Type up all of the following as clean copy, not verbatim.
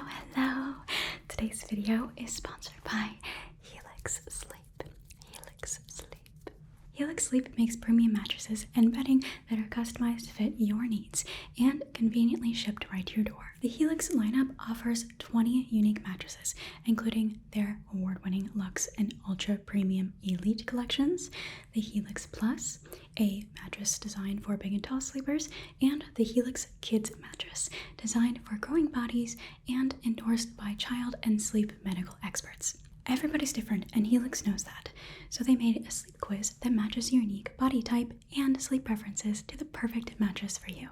Hello. Today's video is sponsored by Helix Sleep. Helix Sleep. Helix Sleep makes premium mattresses and bedding that are customized to fit your needs and conveniently shipped right to your door. The Helix lineup offers 20 unique mattresses, including their award-winning Luxe and Ultra Premium Elite collections, the Helix Plus, a mattress designed for big and tall sleepers, and the Helix Kids mattress, designed for growing bodies and endorsed by child and sleep medical experts. Everybody's different, and Helix knows that, so they made a sleep quiz that matches your unique body type and sleep preferences to the perfect mattress for you.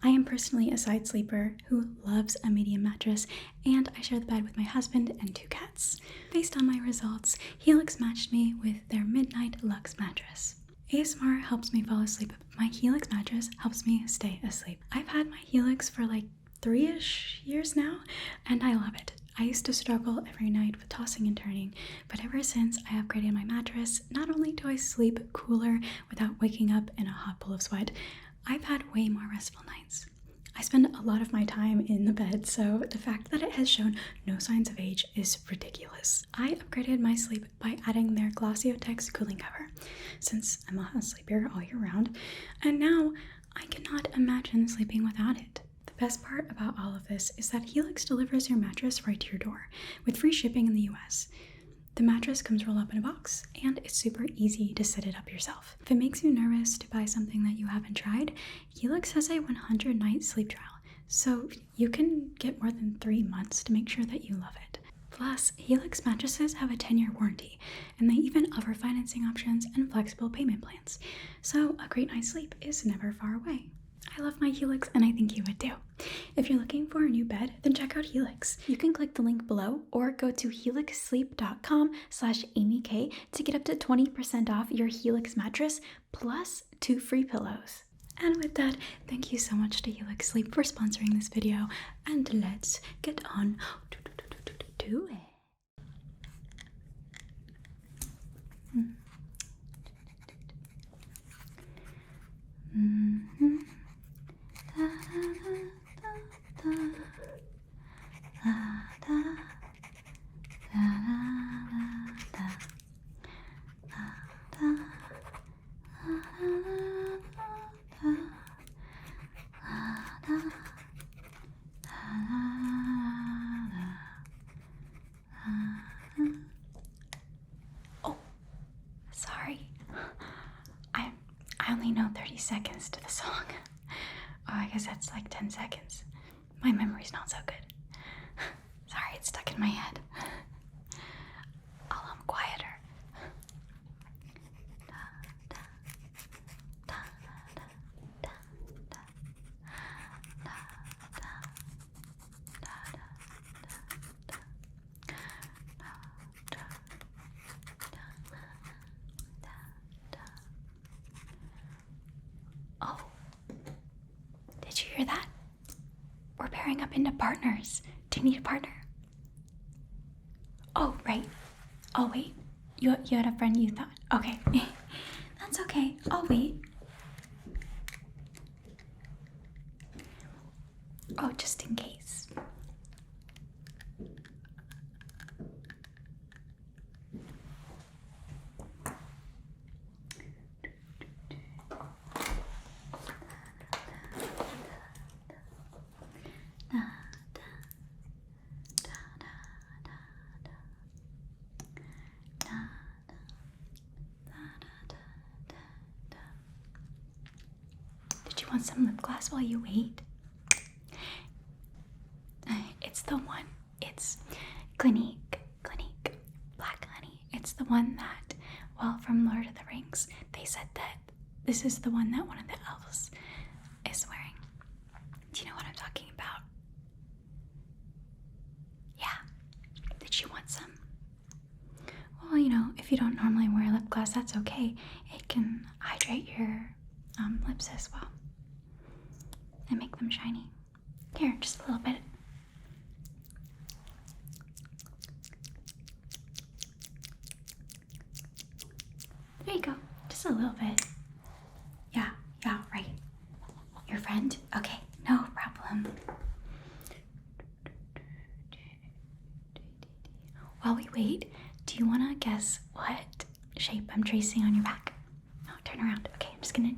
I am personally a side sleeper who loves a medium mattress, and I share the bed with my husband and 2 cats. Based on my results, Helix matched me with their Midnight Luxe mattress. ASMR helps me fall asleep, but my Helix mattress helps me stay asleep. I've had my Helix for like 3-ish years now, and I love it. I used to struggle every night with tossing and turning, but ever since I upgraded my mattress, not only do I sleep cooler without waking up in a hot pool of sweat, I've had way more restful nights. I spend a lot of my time in the bed, so the fact that it has shown no signs of age is ridiculous. I upgraded my sleep by adding their Glaciotex cooling cover, since I'm a sleeper all year round, and now I cannot imagine sleeping without it. The best part about all of this is that Helix delivers your mattress right to your door, with free shipping in the US. The mattress comes rolled up in a box, and it's super easy to set it up yourself. If it makes you nervous to buy something that you haven't tried, Helix has a 100-night sleep trial, so you can get more than 3 months to make sure that you love it. Plus, Helix mattresses have a 10-year warranty, and they even offer financing options and flexible payment plans, so a great night's sleep is never far away. I love my Helix, and I think you would too. If you're looking for a new bed, then check out Helix. You can click the link below or go to helixsleep.com/amyk to get up to 20% off your Helix mattress plus 2 free pillows. And with that, thank you so much to Helix Sleep for sponsoring this video, and let's get on to it. Oh, sorry. I only know 30 seconds to the song. Oh, I guess that's like 10 seconds. My memory's not so good. Sorry, it's stuck in my head. I'll hum quieter. Oh, did you hear that? We're pairing up into partners. Do you need a partner? Oh, right. Oh, wait. You had a friend you thought. Okay. That's okay. I'll wait. Oh, just in case. Did you want some lip gloss while you wait? It's the one. It's Clinique Black Honey. It's the one that, well, from Lord of the Rings, they said that this is the one that one of the elves is wearing. Do you know what I'm talking about? Yeah. Did you want some? Well, you know, if you don't normally wear lip gloss, that's okay. It can hydrate your lips as well and make them shiny. Here, just a little bit. There you go. Just a little bit. Yeah, right. Your friend? Okay, no problem. while we wait, do you want to guess what shape I'm tracing on your back? Oh, turn around. Okay, I'm just gonna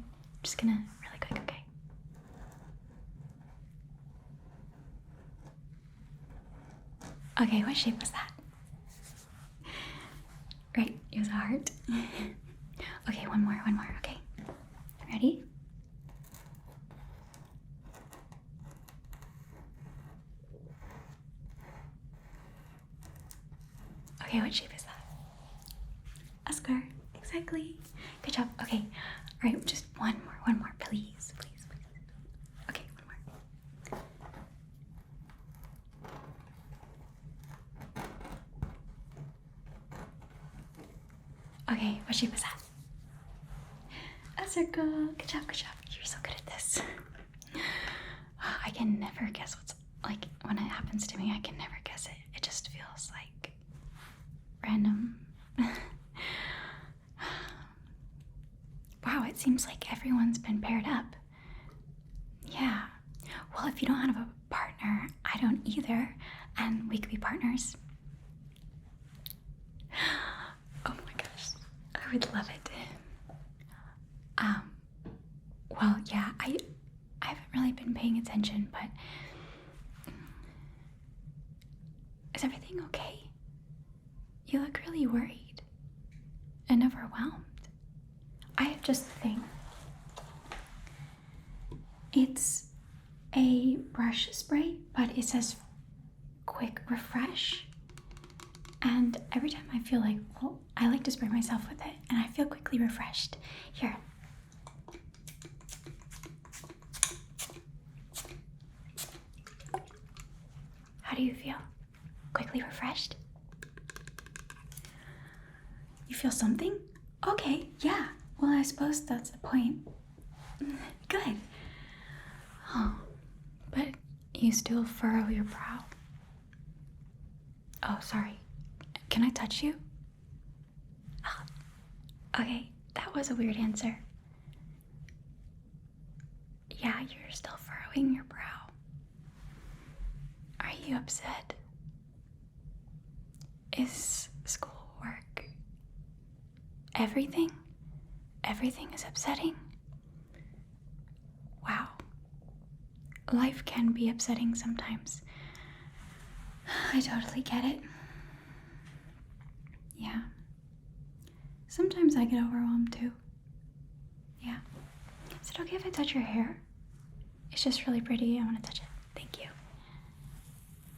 really quick, okay? Okay, what shape was that? Right, it was a heart. Okay, one more, okay. Ready? Okay, what shape is that? A square, exactly. Good job. Okay, all right, just one more, please. Okay, one more. Okay, what shape is that? A circle. Good job. You're so good at this. I can never guess what's, like, when it happens to me, I can never guess it. It just feels like random. Wow, it seems like everyone's been paired up. Yeah. Well, if you don't have a partner, I don't either, and we could be partners. Oh my gosh, I would love it. Well, yeah, I haven't really been paying attention, but is everything okay? You look really worried and overwhelmed. I have just the thing. It's a brush spray, but it says quick refresh. And every time I feel like, well, I like to spray myself with it, and I feel quickly refreshed. Here. How do you feel? Quickly refreshed? You feel something? Okay, yeah. Well, I suppose that's the point. Good. Oh, but you still furrow your brow. Oh, sorry. Can I touch you? Oh, okay, that was a weird answer. Yeah, you're still furrowing your brow. Are you upset? Is schoolwork everything? Everything is upsetting? Wow. Life can be upsetting sometimes. I totally get it. Yeah. Sometimes I get overwhelmed too. Yeah. Is it okay if I touch your hair? It's just really pretty. I want to touch it. Thank you.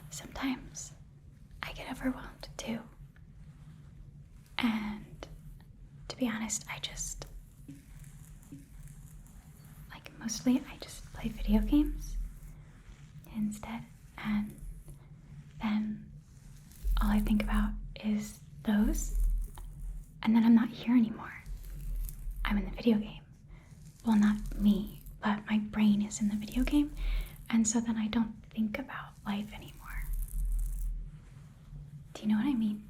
Sometimes I get overwhelmed too. And to be honest, mostly I just play video games instead. And then all I think about is those. And then I'm not here anymore. I'm in the video game. Well, not me, but my brain is in the video game. And so then I don't think about life anymore. Do you know what I mean?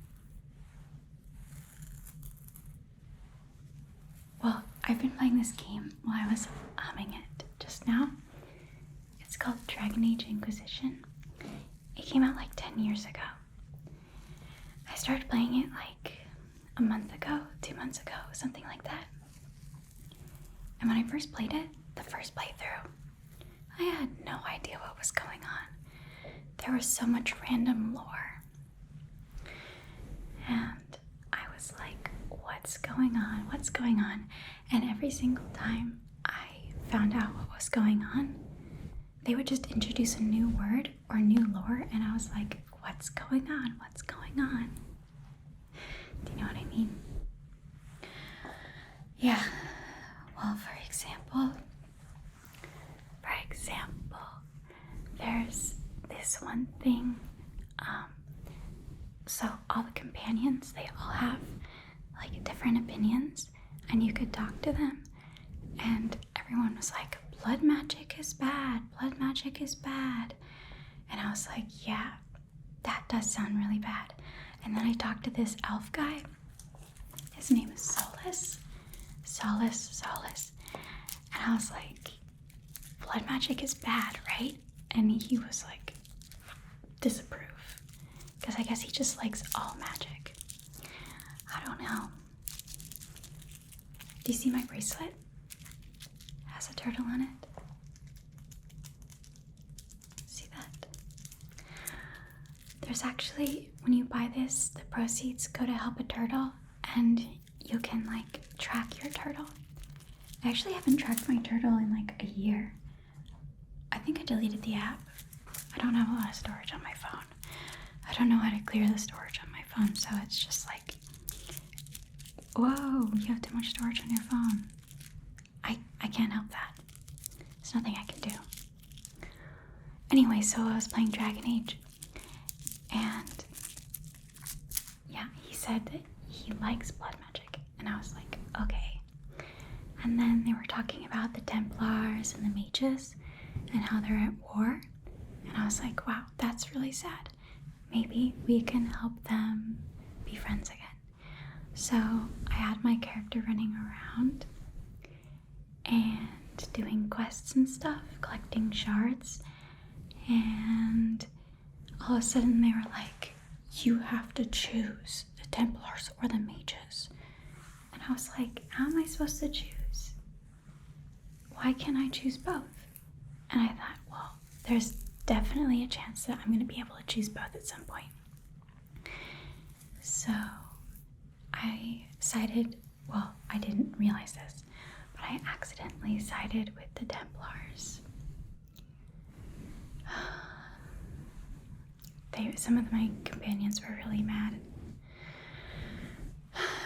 Well, I've been playing this game while I was humming it just now. It's called Dragon Age Inquisition. It came out like 10 years ago. I started playing it like a month ago, 2 months ago, something like that. And when I first played it, the first playthrough, I had no idea what was going on. There was so much random lore. And I was like, what's going on? What's going on? And every single time I found out what was going on, they would just introduce a new word or new lore, and I was like, what's going on? What's going on? Do you know what I mean? Yeah. Well, for example, there's this one thing. So all the companions, they all have like different opinions, and you could talk to them, and everyone was like, blood magic is bad, blood magic is bad. And I was like, yeah, that does sound really bad. And then I talked to this elf guy. His name is Solace. And I was like, blood magic is bad, right? And he was like, disapprove. because I guess he just likes all magic. I don't know. Do you see my bracelet? It has a turtle on it. See that? There's actually, when you buy this, the proceeds go to help a turtle, and you can like track your turtle. I actually haven't tracked my turtle in like a year. I think I deleted the app. I don't have a lot of storage on my phone. I don't know how to clear the storage on my phone, so it's just like, whoa, you have too much storage on your phone. I can't help that. There's nothing I can do. Anyway, so I was playing Dragon Age, and yeah, he said that he likes blood magic, and I was like, okay. And then they were talking about the Templars and the mages and how they're at war, and I was like, wow, that's really sad. Maybe we can help them be friends again. So I had my character running around and doing quests and stuff, collecting shards, and all of a sudden they were like, you have to choose the Templars or the mages. And I was like, how am I supposed to choose? Why can't I choose both? And I thought, well, there's definitely a chance that I'm going to be able to choose both at some point. So I sided, well, I didn't realize this, but I accidentally sided with the Templars. Some of my companions were really mad.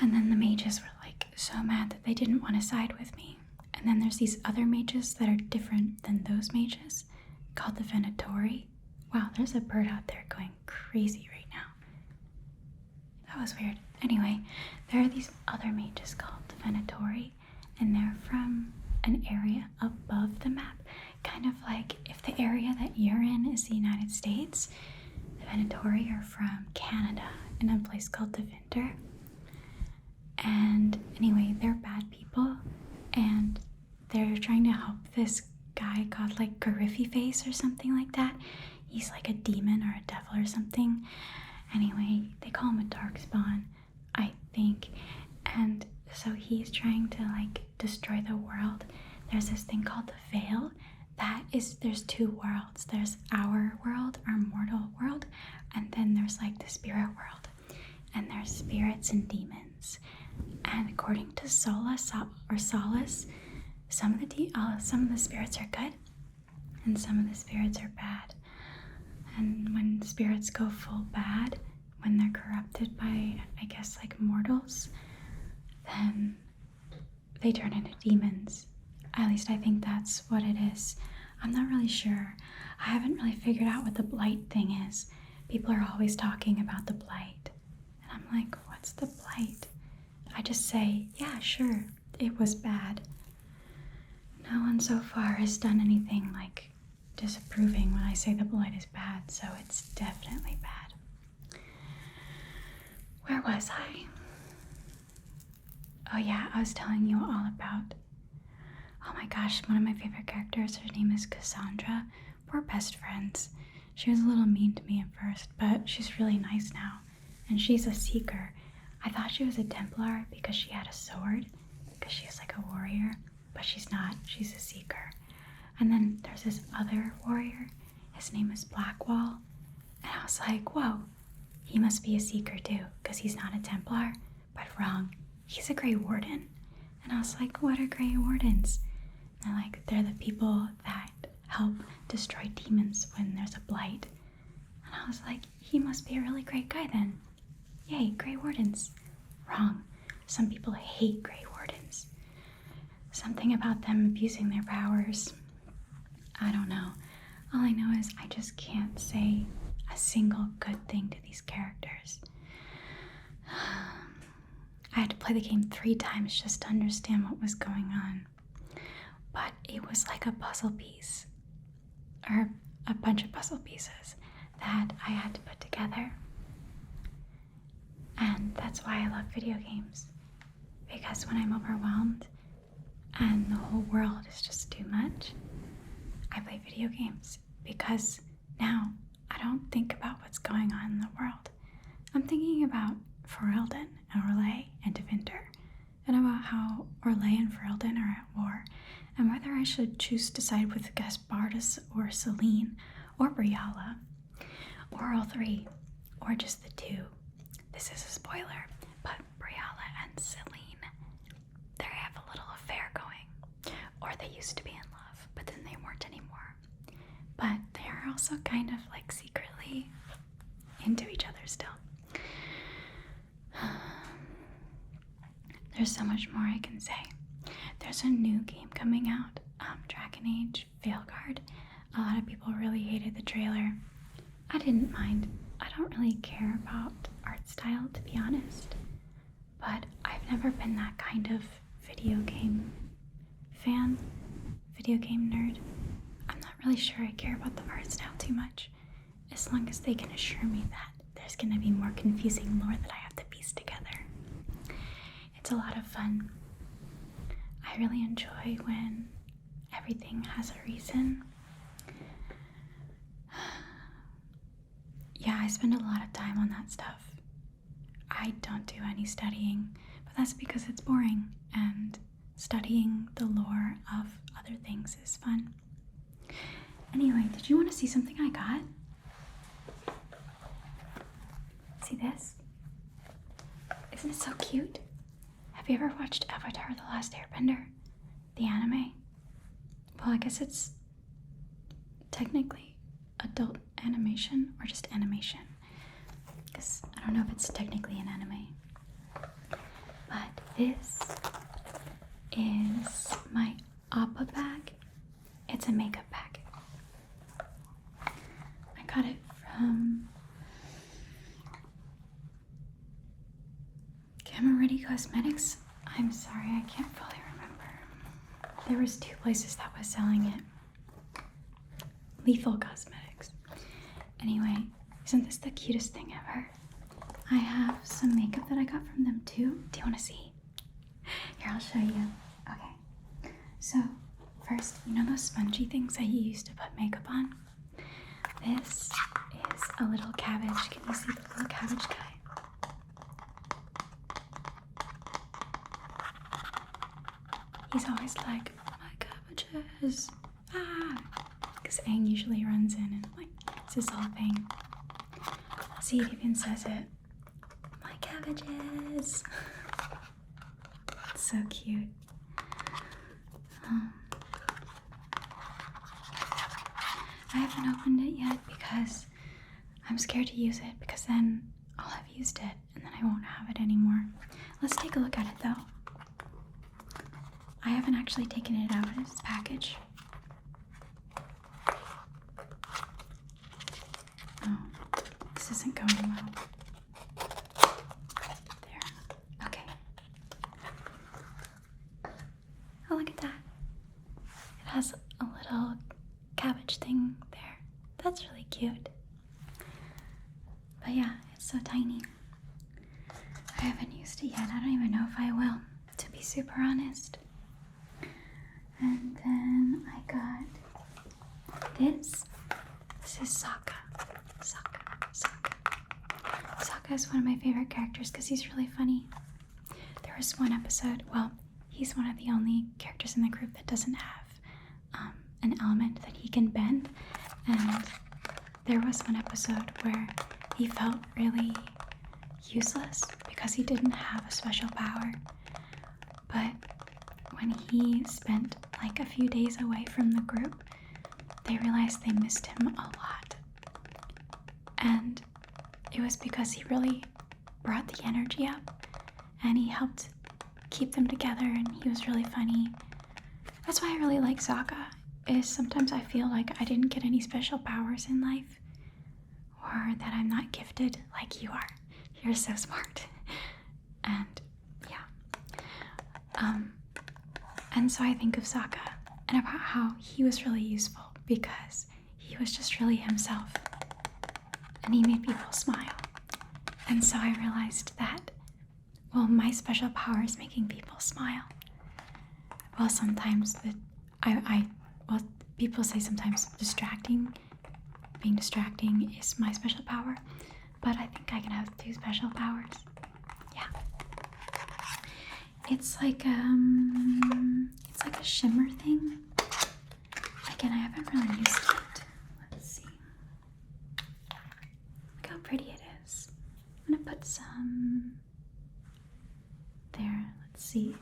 And then the mages were like so mad that they didn't want to side with me. And then there's these other mages that are different than those mages, called the Venatori. Wow, there's a bird out there going crazy right now. That was weird. Anyway, there are these other mages called the Venatori, and they're from an area above the map. Kind of like if the area that you're in is the United States, the Venatori are from Canada in a place called the Winter. And anyway, they're bad people, and they're trying to help this guy called like Quirky face or something like that. He's like a demon or a devil or something. Anyway, they call him a darkspawn, I think. And so he's trying to like destroy the world. There's this thing called the Veil. There's two worlds. There's our world, our mortal world, and then there's like the spirit world. And there's spirits and demons. And according to Solace, some of the spirits are good, and some of the spirits are bad. And when spirits go full bad, when they're corrupted by, I guess, like mortals, then they turn into demons. At least I think that's what it is. I'm not really sure. I haven't really figured out what the blight thing is. People are always talking about the blight. And I'm like, what's the blight? I just say, yeah, sure, it was bad. No one so far has done anything like disapproving when I say the blight is bad, so it's definitely bad. Where was I? Oh yeah, I was telling you all about, oh my gosh, one of my favorite characters, her name is Cassandra. We're best friends. She was a little mean to me at first, but she's really nice now. And she's a seeker. I thought she was a Templar because she had a sword, because she was like a warrior, but she's not. She's a seeker. And then there's this other warrior. His name is Blackwall. And I was like, whoa, he must be a seeker too, because he's not a Templar. But wrong, he's a Grey Warden. And I was like, what are Grey Wardens? And they're like, they're the people that help destroy demons when there's a blight. And I was like, he must be a really great guy then. Yay, Grey Wardens. Wrong. Some people hate Grey Wardens. Something about them abusing their powers. I don't know. All I know is I just can't say a single good thing to these characters. I had to play the game 3 times just to understand what was going on. But it was like a puzzle piece, or a bunch of puzzle pieces that I had to put together. And that's why I love video games. Because when I'm overwhelmed and the whole world is just too much, I play video games. Because now I don't think about what's going on in the world. I'm thinking about Ferelden and Orlais and Devinter, and about how Orlais and Ferelden are at war, and whether I should choose to side with Gaspardus or Celine or Briala, or all three, or just the two. This is a spoiler, but Briala and Celine, they have a little affair going, or they used to be in love, but then they weren't anymore. But they are also kind of like secretly into each other still. There's so much more I can say. There's a new game coming out, Dragon Age Veilguard. A lot of people really hated the trailer. I didn't mind. I don't really care about art style, to be honest. But I've never been that kind of video game fan, video game nerd. I'm not really sure I care about the art style too much, as long as they can assure me that there's going to be more confusing lore that I have to piece together. It's a lot of fun. I really enjoy when everything has a reason. Yeah, I spend a lot of time on that stuff. I don't do any studying, but that's because it's boring, and studying the lore of other things is fun. Anyway, did you want to see something I got? See this? Isn't it so cute? Have you ever watched Avatar: The Last Airbender? The anime? Well, I guess it's technically adult animation or just animation, because I don't know if it's technically an anime. But this is my Appa bag. It's a makeup bag. I got it from Ready Cosmetics. I'm sorry, I can't fully remember. There was 2 places that was selling it. Lethal Cosmetics. Anyway, isn't this the cutest thing ever? I have some makeup that I got from them too. Do you want to see? Here, I'll show you. Okay. So, first, you know those spongy things that you used to put makeup on? This is a little cabbage. Can you see the little cabbage guy? He's always like, my cabbages, because Aang usually runs in and like, it's his whole thing. See, it even says it, my cabbages. It's so cute. I haven't opened it yet because I'm scared to use it, because then I'll have used it and then I won't have it anymore. Let's take a look at it though. I haven't actually taken it out of its package. Oh, this isn't going well. There. Okay. Oh, look at that. It has a little cabbage thing there. That's really cute. But yeah, it's so tiny. I haven't used it yet. I don't even know if I will, to be super honest. And then I got this. This is Sokka. Sokka is one of my favorite characters because he's really funny. There was one episode, well, he's one of the only characters in the group that doesn't have an element that he can bend. And there was one episode where he felt really useless because he didn't have a special power. But when he spent like a few days away from the group, they realized they missed him a lot. And it was because he really brought the energy up and he helped keep them together, and he was really funny. That's why I really like Sokka, is sometimes I feel like I didn't get any special powers in life, or that I'm not gifted like you are. You're so smart. And yeah. And so I think of Sokka and about how he was really useful because he was just really himself and he made people smile. And so I realized that, well, my special power is making people smile. Well, sometimes people say sometimes being distracting is my special power, but I think I can do two special powers. Yeah. It's like a shimmer thing. Again, I haven't really used it. Let's see. Look how pretty it is. I'm gonna put some there. Let's see.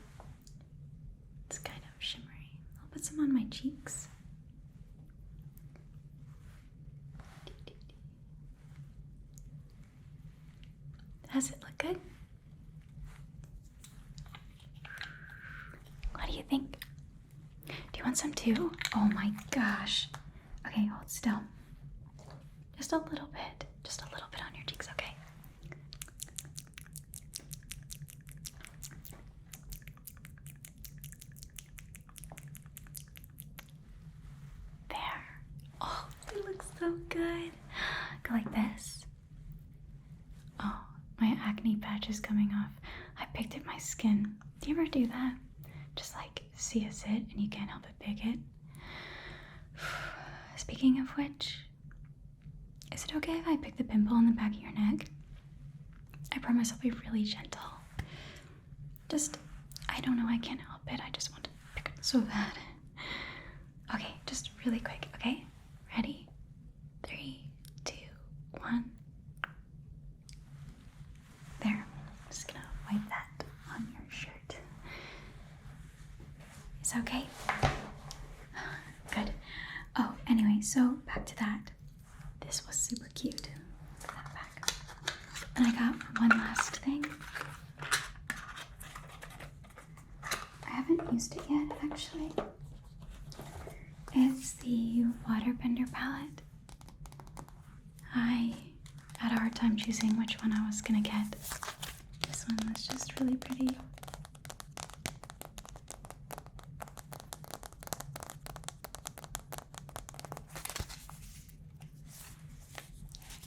It's kind of shimmery. I'll put some on my cheeks. Does it look good? What do you think? Do you want some too? Oh my gosh. Okay, hold still. Just a little bit. Just a little bit on your cheeks, okay? There. Oh, it looks so good. Go like this. Oh, my acne patch is coming off. I picked at my skin. Do you ever do that? Just like see a zit and you can't help but pick it. Speaking of which, is it okay if I pick the pimple on the back of your neck? I promise I'll be really gentle. I don't know, I can't help it. I just want to pick it so bad. Okay, just really quick, okay? Ready? 3, 2, 1. There. I'm just gonna wipe that on your shirt. Is that okay? Good. Oh, anyway, so back to that. This was super cute. Put that back. And I got one last thing. I haven't used it yet, actually. It's the waterbender palette. I had a hard time choosing which one I was gonna get. This one was just really pretty.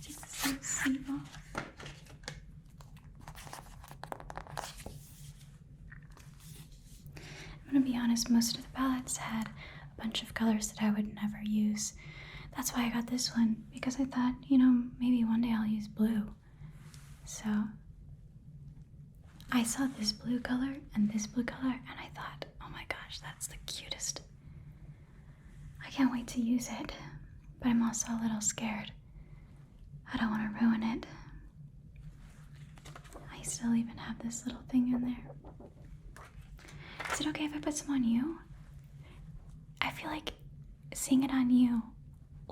Take this little sleeve off. I'm gonna be honest, most of the palettes had a bunch of colors that I would never use. That's why I got this one, because I thought, you know, maybe one day I'll use blue. So I saw this blue color and this blue color and I thought, oh my gosh, that's the cutest. I can't wait to use it, but I'm also a little scared. I don't want to ruin it. I still even have this little thing in there. Is it okay if I put some on you? I feel like seeing it on you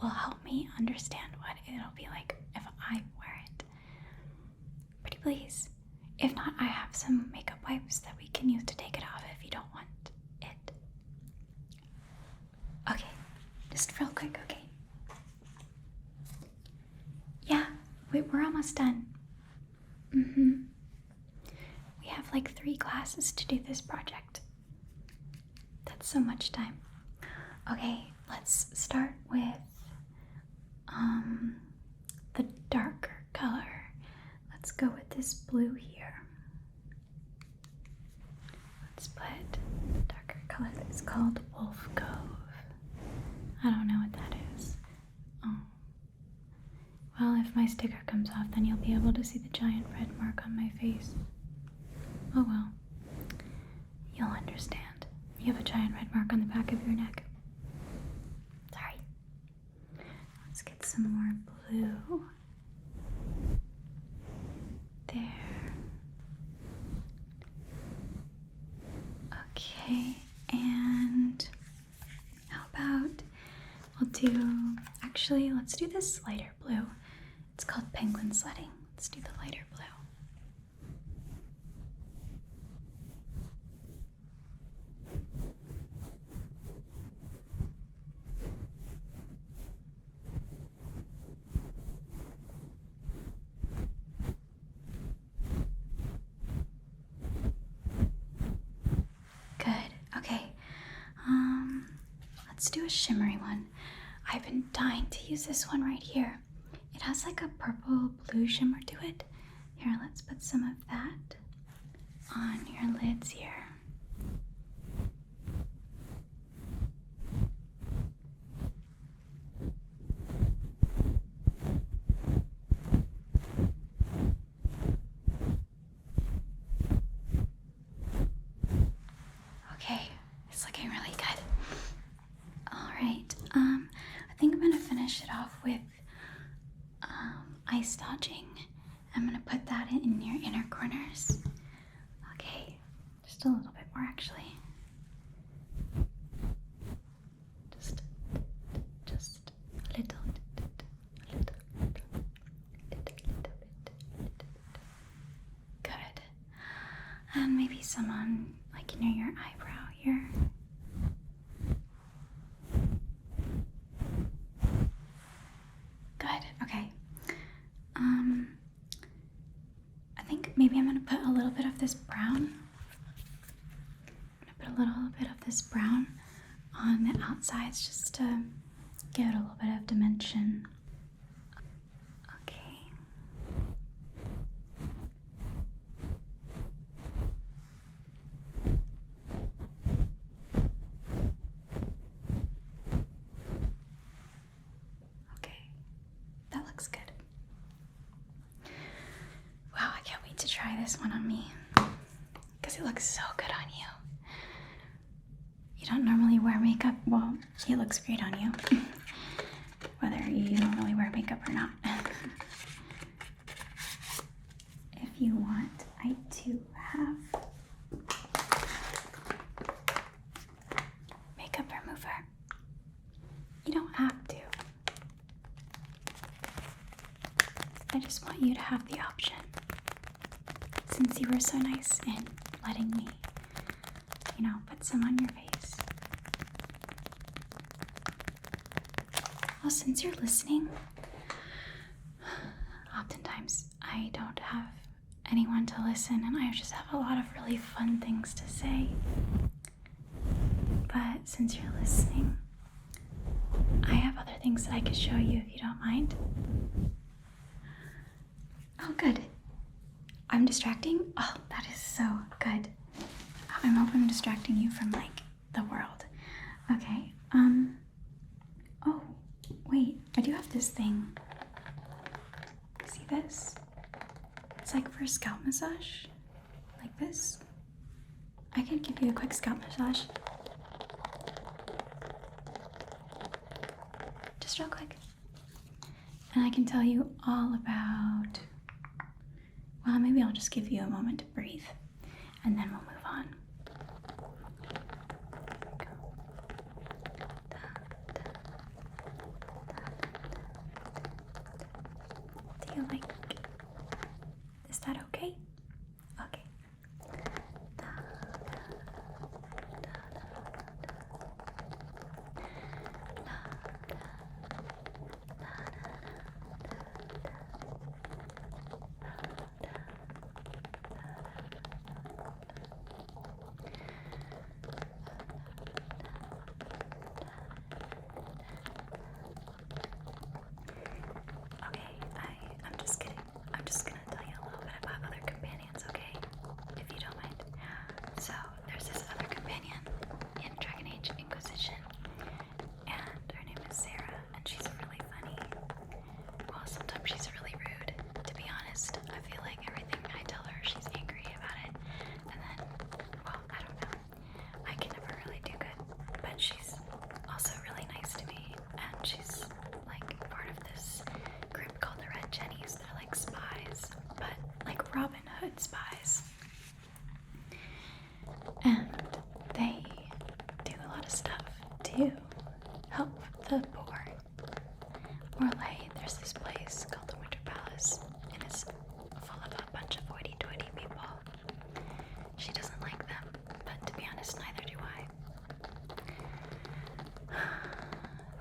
will help me understand what it'll be like if I wear it. Pretty please. If not, I have some makeup wipes that we can use to take it off if you don't want it. Okay, just real quick, okay? Yeah, we're almost done. We have like 3 classes to do this project. That's so much time. Okay, let's start with the darker color. Let's go with this blue here. Let's put the darker color that's called Wolf Cove. I don't know what that is. Oh. Well, if my sticker comes off, then you'll be able to see the giant red mark on my face. Oh well. You'll understand. You have a giant red mark on the back of your neck. Sorry. Let's get some more blue. There. Okay, and how about let's do this lighter blue. It's called penguin sledding. Let's do the lighter blue. Let's do a shimmery one. I've been dying to use this one right here. It has like a purple blue shimmer to it. Here, let's put some of that on your lids here. off with ice dodging. I'm gonna put that in your inner corners. Okay, just a little bit more actually. Just a little bit. Good. And maybe some on like near your eyebrow here. Good, okay. I think maybe I'm gonna put a little bit of this brown. I'm gonna put a little bit of this brown on the outsides just to give it a little bit of dimension. Okay. Okay, that looks good. Wow, I can't wait to try this one on me because it looks so good on you. You don't normally wear makeup. Well, it looks great on you, whether you don't really wear makeup or not. If you want, I do have makeup remover. You don't have to. I just want you to have the option, since you were so nice in letting me, put some on your face. Well, since you're listening, oftentimes I don't have anyone to listen and I just have a lot of really fun things to say. But since you're listening, I have other things that I could show you if you don't mind. Oh, good. I'm distracting? Oh, that is so good. I hope I'm distracting you from, the world. Okay, oh, wait, I do have this thing. See this? It's like for a scalp massage, like this. I could give you a quick scalp massage. Just real quick. And I can tell you all about, well, maybe I'll just give you a moment to breathe and then we'll move on. Do you like, is that okay? Okay. I'm just gonna tell you a little bit about other companions, okay? If you don't mind. So, there's this other companion in Dragon Age Inquisition, and her name is Sarah, and she's really funny. Well, sometimes she's really rude, to be honest. I feel like everything I tell her, she's angry about it. And then, well, I don't know. I can never really do good, but she's also really nice to me, and she's part of this group called the Red Jennies. They're like spies, but like Robin Hood spies. And they do a lot of stuff to help the poor. Orlais, there's this place called the Winter Palace, and it's full of a bunch of hoity-toity people. She doesn't like them, but to be honest, neither do I.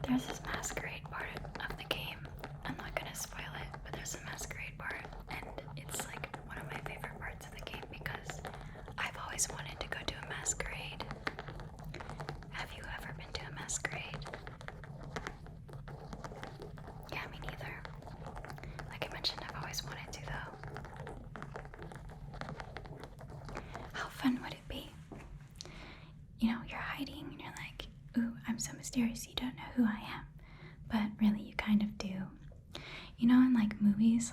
There's this masquerade part of the game. I'm not gonna spoil it, but there's a masquerade part, and it's one of my favorite parts of the game because I've always wanted to go to a masquerade. Have you ever been to a masquerade? Yeah, me neither. Like I mentioned, I've always wanted to though. How fun would it be? You're hiding and you're like, ooh, I'm so mysterious, you don't know who I am. But really, you kind of do. In movies,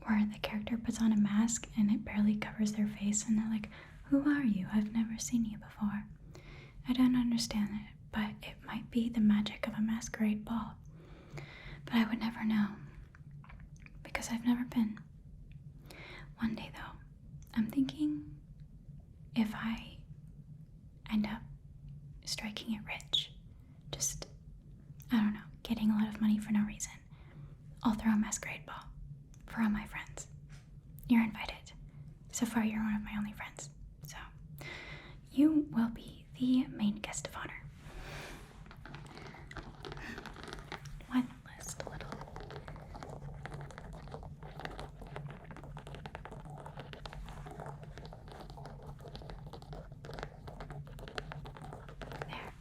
where the character puts on a mask and it barely covers their face and they're like, who are you? I've never seen you before. I don't understand it, but it might be the magic of a masquerade ball. but I would never know because I've never been. One day though, I'm thinking if I end up striking it rich, just, I don't know, getting a lot of money for no reason, I'll throw a masquerade ball for all my friends. You're invited. So far, you're one of my only friends. So, you will be the main guest of honor. One last little. There.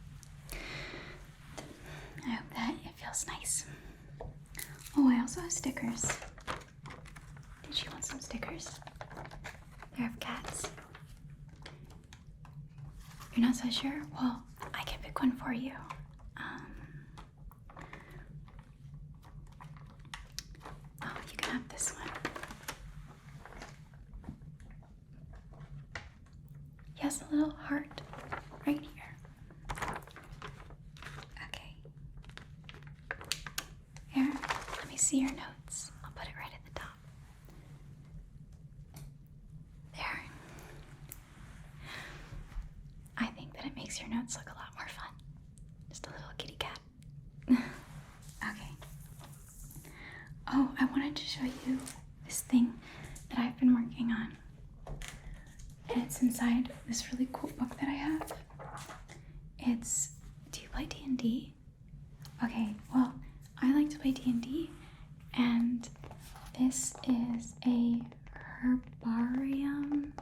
I hope that it feels nice. Oh, I also have stickers. Did you want some stickers? They're of cats. You're not so sure? Well, I can pick one for you. Oh, you can have this one. He has a little heart right here. Okay. Here, let me see your notes. I'll put it right at the top. There. I think that it makes your notes look a lot more fun. Just a little kitty cat. Okay. Oh, I wanted to show you this thing that I've been working on. And it's inside this really cool book that I have. Do you play D&D? Okay, well, I like to play D&D, and this is a herbarium,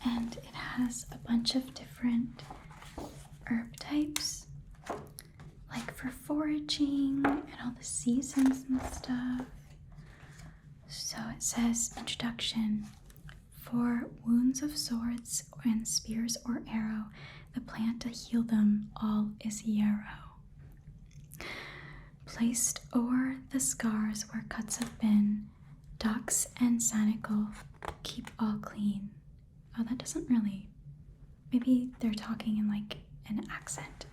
and it has a bunch of different herb types, like for foraging and all the seasons and stuff. So it says, introduction. For wounds of swords and spears or arrow, the plant to heal them all is yarrow. Placed o'er the scars where cuts have been, ducks and sanicle keep all clean. Oh, that doesn't really, maybe they're talking in like an accent.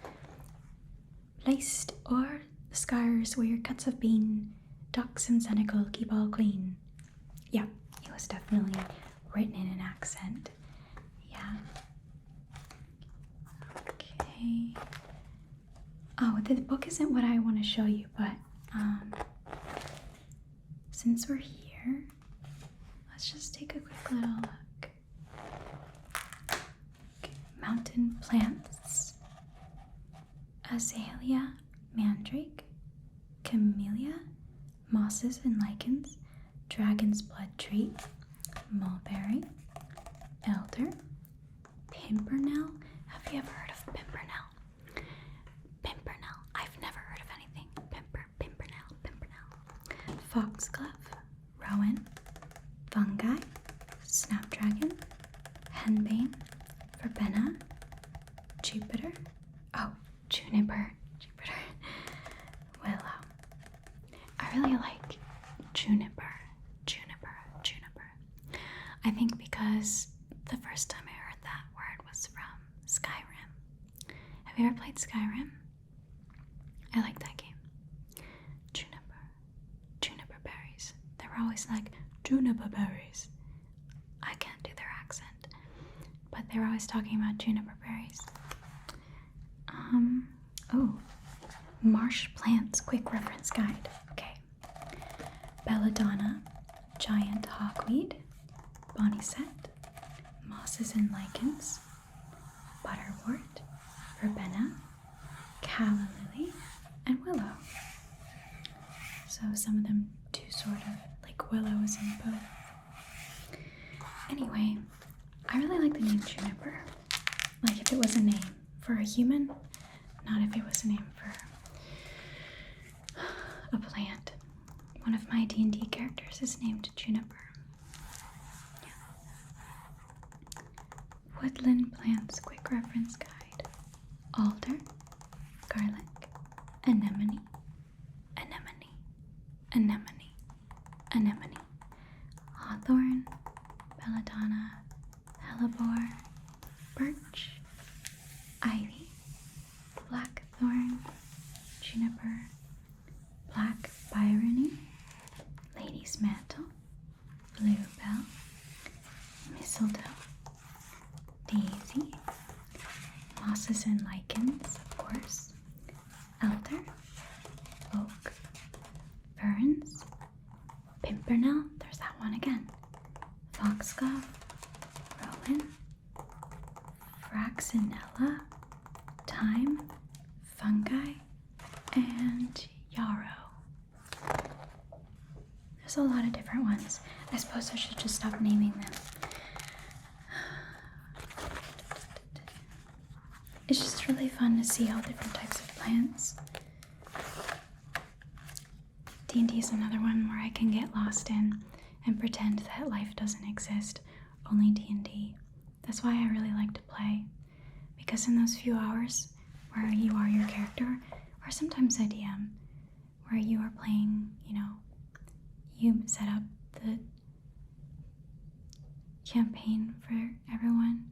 Placed o'er the scars where your cuts have been, ducks and sanicle keep all clean. Yeah, it was definitely written in an accent. Yeah. Okay. Oh, the book isn't what I want to show you, but since we're here, let's just take a quick little look. Okay. Mountain plants. Azalea, mandrake, camellia, mosses and lichens, dragon's blood tree, mulberry, elder, pimpernel. Have you ever heard of pimpernel? Pimpernel. I've never heard of anything. Pimpernel. Foxglove, rowan, fungi, snapdragon, henbane, verbena, Jupiter. Oh, juniper. Willow. I really like juniper. I think because the first time I heard that word was from Skyrim. Have you ever played Skyrim? I like that game. Juniper berries. They were always like, juniper berries. I can't do their accent, but they were always talking about juniper berries. Oh, marsh plants quick reference guide. Okay. Belladonna, giant hawkweed, boneset, mosses and lichens, butterwort, verbena, calla lily, and willow. So some of them do sort of like willows and both. Anyway, I really like the name juniper. Like if it was a name for a human, not if it was a name for a plant. One of my D&D characters is named Juniper. Yeah. Woodland plants quick reference guide. Alder, garlic, anemone, hawthorn, belladonna, hellebore, birch, ivy, blackthorn, juniper, black myrtle, bluebell, mistletoe, daisy, mosses and lichens, of course, elder, oak, ferns, pimpernel, there's that one again, foxglove, rowan, fraxinella, thyme, fungi, and yarrow. There's a lot of different ones. I suppose I should just stop naming them. It's just really fun to see all different types of plants. D&D is another one where I can get lost in and pretend that life doesn't exist, only D&D. That's why I really like to play, because in those few hours where you are your character, or sometimes a DM, where you are playing, you set up the campaign for everyone,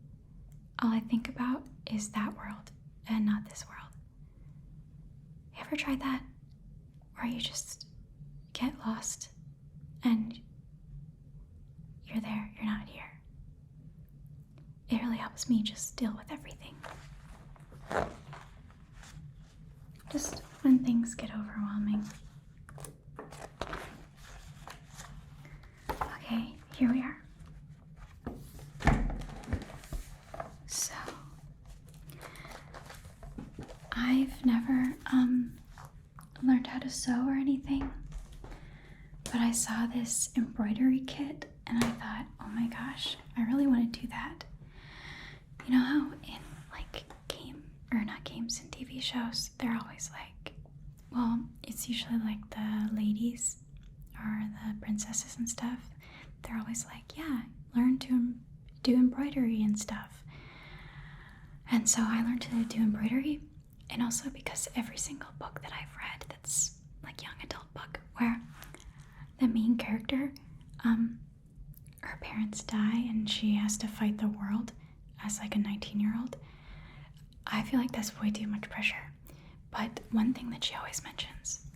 all I think about is that world and not this world. You ever tried that? Where you just get lost and you're there, you're not here. It really helps me just deal with everything. Just when things get overwhelming. Okay, here we are. So, I've never learned how to sew or anything, but I saw this embroidery kit and I thought, oh my gosh, I really want to do that. You know how in not games and TV shows, they're always like, well, it's usually like the ladies or the princesses and stuff. They're always like, yeah, learn to do embroidery and stuff. And so I learned to do embroidery, and also because every single book that I've read that's like young adult book where the main character, her parents die and she has to fight the world as like a 19-year-old, I feel like that's way too much pressure. But one thing that she always mentions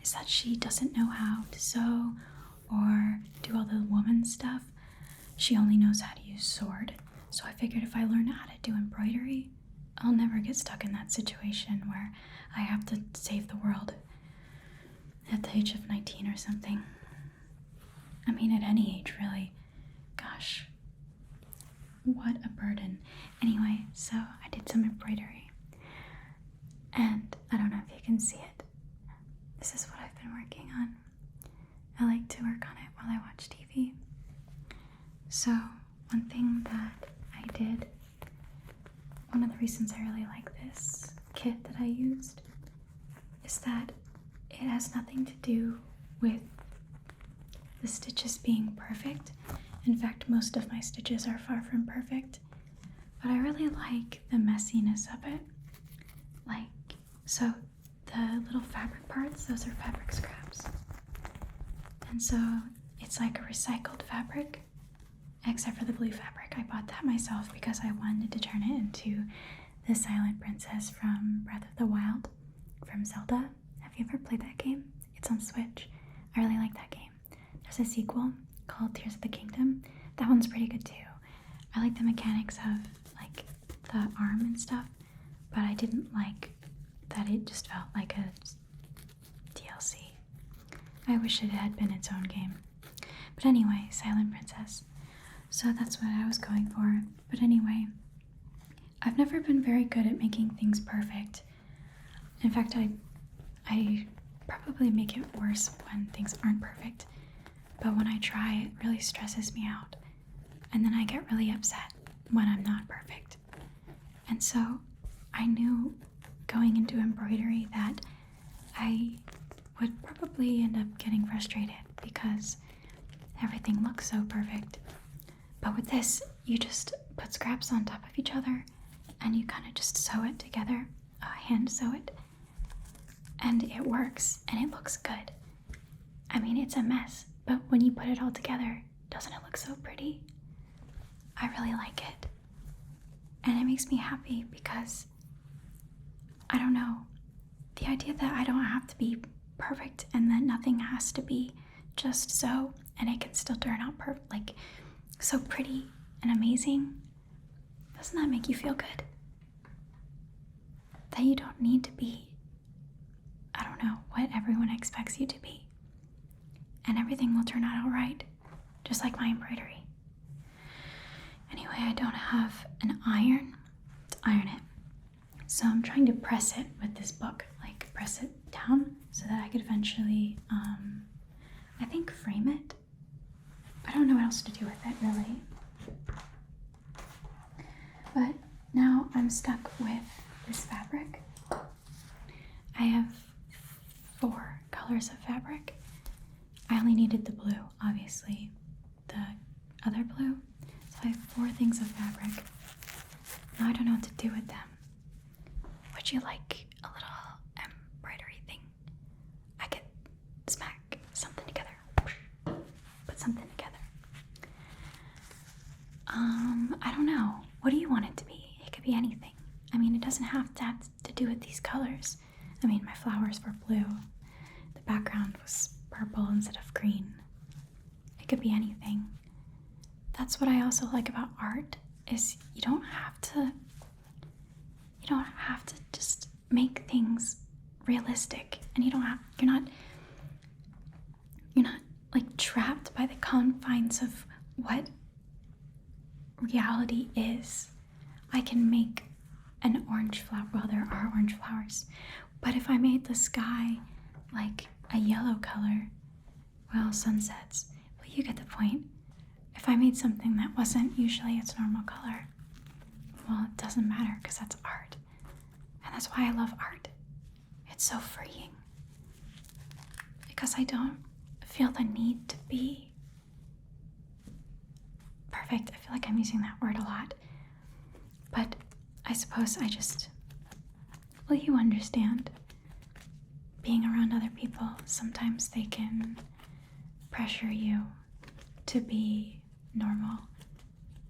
is that she doesn't know how to sew or do all the woman stuff. She only knows how to use sword. So I figured if I learn how to do embroidery, I'll never get stuck in that situation where I have to save the world at the age of 19 or something. I mean, at any age, really. Gosh, what a burden. Anyway, so I did some embroidery. And I don't know if you can see it. This is what I've been working on. I like to work on it while I watch TV. So, one thing that I did, one of the reasons I really like this kit that I used, is that it has nothing to do with the stitches being perfect. In fact, most of my stitches are far from perfect, but I really like the messiness of it. So the little fabric parts, those are fabric scraps. And so it's like a recycled fabric, except for the blue fabric. I bought that myself because I wanted to turn it into the Silent Princess from Breath of the Wild from Zelda. Have you ever played that game? It's on Switch. I really like that game. There's a sequel called Tears of the Kingdom. That one's pretty good too. I like the mechanics of like the arm and stuff, but I didn't like that it just felt like a DLC. I wish it had been its own game. But anyway, Silent Princess. So that's what I was going for. But anyway, I've never been very good at making things perfect. In fact, I probably make it worse when things aren't perfect. But when I try, it really stresses me out. And then I get really upset when I'm not perfect. And so I knew going into embroidery that I would probably end up getting frustrated because everything looks so perfect. But with this, you just put scraps on top of each other and you kind of just sew it together, hand sew it, and it works and it looks good. I mean, it's a mess, but when you put it all together, doesn't it look so pretty? I really like it. And it makes me happy because, I don't know, the idea that I don't have to be perfect and that nothing has to be just so, and it can still turn out like so pretty and amazing, doesn't that make you feel good? That you don't need to be, I don't know, what everyone expects you to be. And everything will turn out all right, just like my embroidery. Anyway, I don't have an iron to iron it. So I'm trying to press it with this book, like press it down so that I could eventually, I think, frame it. I don't know what else to do with it, really. But now I'm stuck with this fabric. I have 4 colors of fabric. I only needed the blue, obviously, the other blue. So I have 4 things of fabric. Now I don't know what to do with them. Would you like a little embroidery thing? I could smack something together. Put something together. I don't know. What do you want it to be? It could be anything. I mean, it doesn't have to do with these colors. I mean, my flowers were blue. The background was purple instead of green. It could be anything. That's what I also like about art, is you don't have to just make things realistic, and you're not like trapped by the confines of what reality is. I can make an orange flower. Well, there are orange flowers, but if I made the sky like a yellow color, well, sunsets, well, you get the point. If I made something that wasn't usually its normal color, well, it doesn't matter, because that's art. And that's why I love art. It's so freeing, because I don't feel the need to be perfect. I feel like I'm using that word a lot, but I suppose well, you understand. Being around other people, sometimes they can pressure you to be normal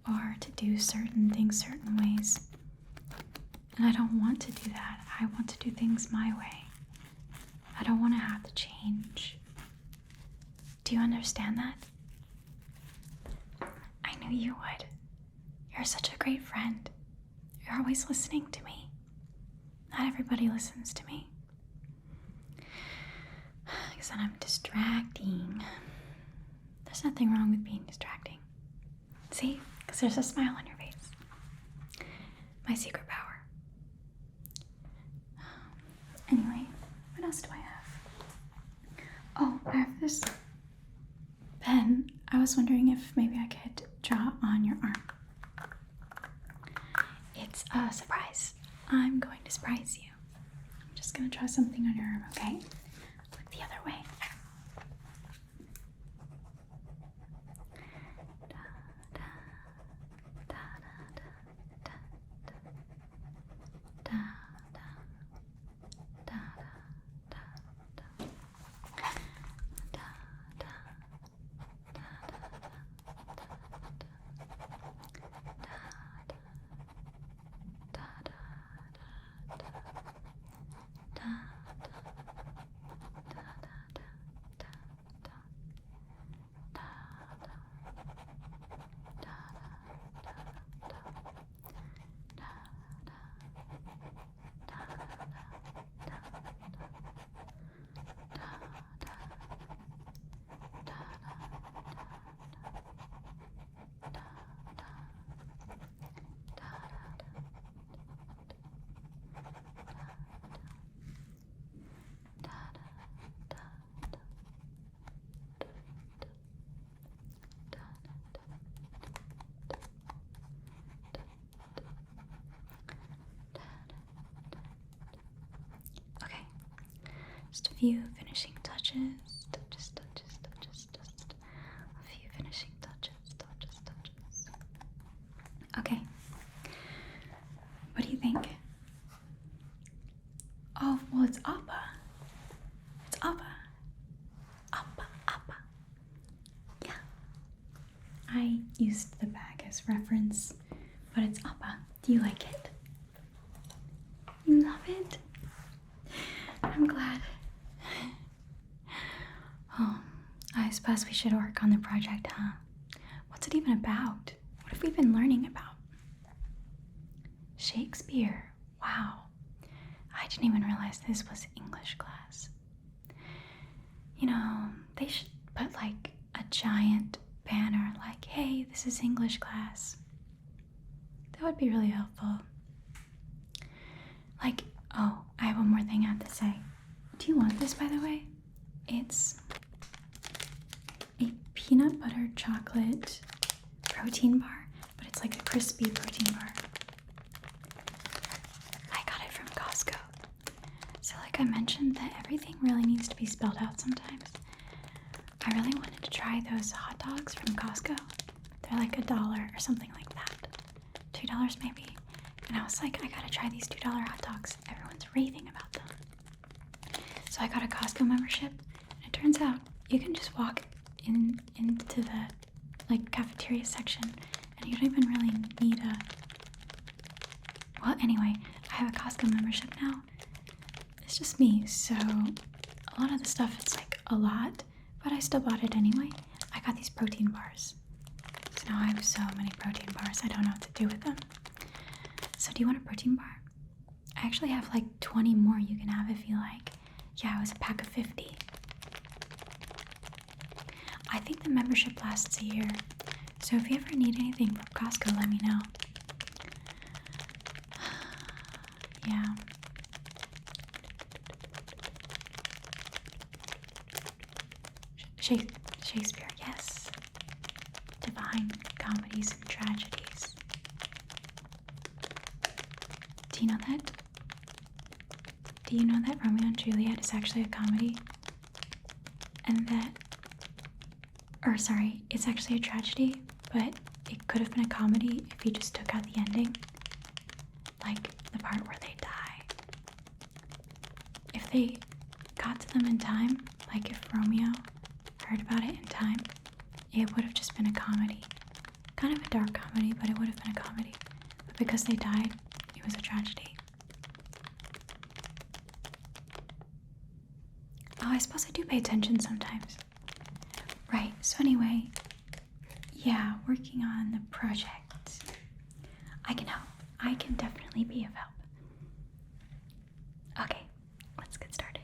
or to do certain things certain ways. And I don't want to do that. I want to do things my way. I don't want to have to change. Do you understand that? I knew you would. You're such a great friend. You're always listening to me. Not everybody listens to me, because then I'm distracting. There's nothing wrong with being distracting. See? Because there's a smile on your face. My secret power. Anyway, what else do I have? Oh, I have this pen. I was wondering if maybe I could draw on your arm. It's a surprise. I'm going to surprise you. I'm just going to draw something on your arm, okay? Look the other way. Just a few finishing touches. Just a few finishing touches. Okay. What do you think? Oh, well, it's Appa. It's Appa. Appa. Yeah. I used the bag as reference, but it's Appa. Do you like it? You love it? I'm glad. Oh, I I suppose we should work on the project, huh? What's it even about? What have we been learning about? Shakespeare. Wow. I didn't even realize this was English class. You know, they should put like a giant banner like, hey, this is English class. That would be really helpful. Like, oh, I have one more thing I have to say. Do you want this, by the way? It's a peanut butter chocolate protein bar, but it's like a crispy protein bar. I got it from Costco. So like I mentioned that everything really needs to be spelled out sometimes. I really wanted to try those hot dogs from Costco. They're like $1 or something like that. $2 maybe. And I was like, I gotta try these $2 hot dogs. Everyone's raving about them. So I got a Costco membership, and it turns out you can just walk into the like cafeteria section, and you don't even really need a. Well, anyway, I have a Costco membership now. It's just me, so a lot of the stuff it's like a lot, but I still bought it anyway. I got these protein bars. So now I have so many protein bars, I don't know what to do with them. So do you want a protein bar? I actually have like 20 more you can have if you like. Yeah, it was a pack of 50. I think the membership lasts a year. So if you ever need anything from Costco, let me know. Yeah. Shakespeare, yes. Divine comedies and tragedies. Do you know that? Do you know that Romeo and Juliet is actually a comedy? And that, or sorry, it's actually a tragedy, but it could have been a comedy if you just took out the ending. Like the part where they die. If they got to them in time, like if Romeo heard about it in time, it would have just been a comedy. Kind of a dark comedy, but it would have been a comedy. But because they died, it was a tragedy. Oh, I suppose I do pay attention sometimes. Right, so anyway, yeah, working on the project. I can help. I can definitely be of help. Okay, let's get started.